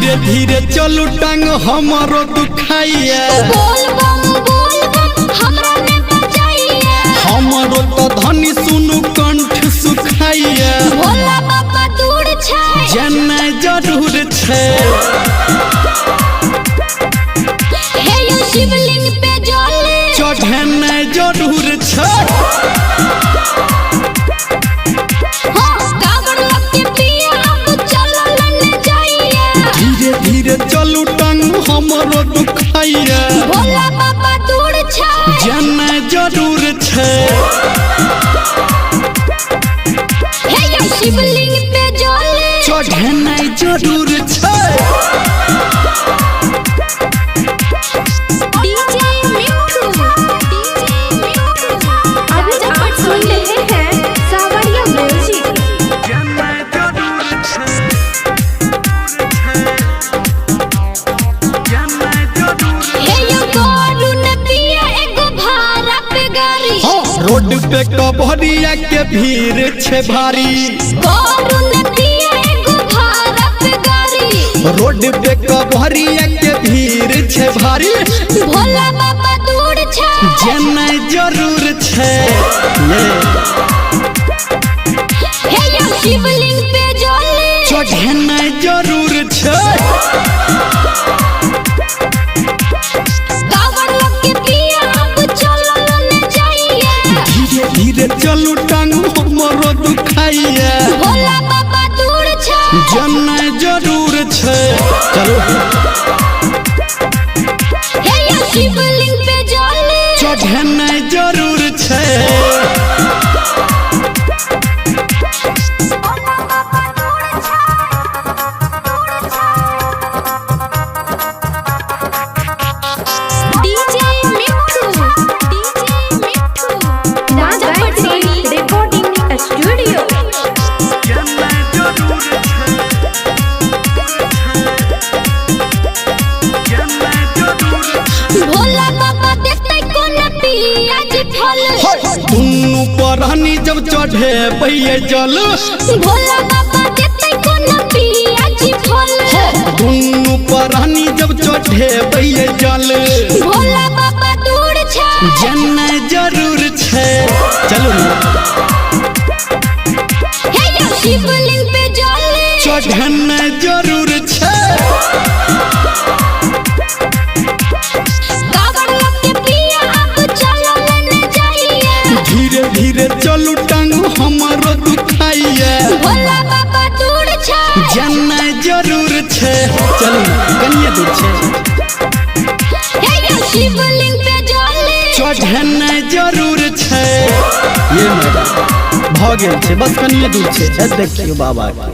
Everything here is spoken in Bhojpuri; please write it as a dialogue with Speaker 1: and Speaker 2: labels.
Speaker 1: धीरे धीरे चलू टांग हमारो दुखाइया
Speaker 2: बोल बम हमरा में बजाइया
Speaker 1: हमारो तो धनी सुनु कंठ सुखाइया
Speaker 2: भोला बाबा दूर छै
Speaker 1: जाना जरूर छै
Speaker 2: हे यो शिवलिंग पे जल
Speaker 1: चढ़ना जरूर छै धीरे धीरे चलू टांग हमारो दुखाइया
Speaker 2: भोला बाबा दूर छै
Speaker 1: जाना जरूर छै
Speaker 2: हे यो शिवलिंग पे जल
Speaker 1: चढ़ना जरूर छै
Speaker 2: डीजे मिठू अभी आप सुन रहे हैं सावरिया म्यूजिक
Speaker 1: रोड पे कबरिया के भीड़ छे भारी रोड पे कबरिया के भीड़ छे भारी
Speaker 2: भोला बाबा दूर छै
Speaker 1: जाना जरूर छै
Speaker 2: हे यो शिवलिंग पे जल
Speaker 1: चढ़ना जरूर छै
Speaker 2: कांवर लोग के पिया अब चलल न जाइए
Speaker 1: धीरे धीरे चलू टांग हमारो दुखाइया
Speaker 2: भोला बाबा दूर छै
Speaker 1: जाना जरूर छै चलो
Speaker 2: हे यो शिवलिंग पे जल
Speaker 1: चढ़ना जरूर छै
Speaker 2: डीजे मिठू राजा पटवारी रिकॉर्डिंग स्टूडियो भोला बाबा देखते कोन पियाज फल
Speaker 1: दुनू परहनी जब चढ़े पइए जल
Speaker 2: भोला बाबा देखते कोन पियाज फल
Speaker 1: दुनू परहनी जब चढ़े पइए जल
Speaker 2: भोला बाबा दूर छै
Speaker 1: जाना जरूर छै चलो
Speaker 2: हे यो शिवलिंग पे जल
Speaker 1: चढ़ना जरूर छै
Speaker 2: कांवर लोग के पिया अब चलल न जाइए
Speaker 1: धीरे धीरे चलू टांग हमारो दुखाइया
Speaker 2: भोला बाबा दूर छै
Speaker 1: जाना जरूर छै चलो कनिए दूर छै
Speaker 2: हे यो शिवलिंग पे जल
Speaker 1: चढ़ना जरूर छै ये मैडम भ गेल छै बस कनिए दूर छै देखियो बाबा के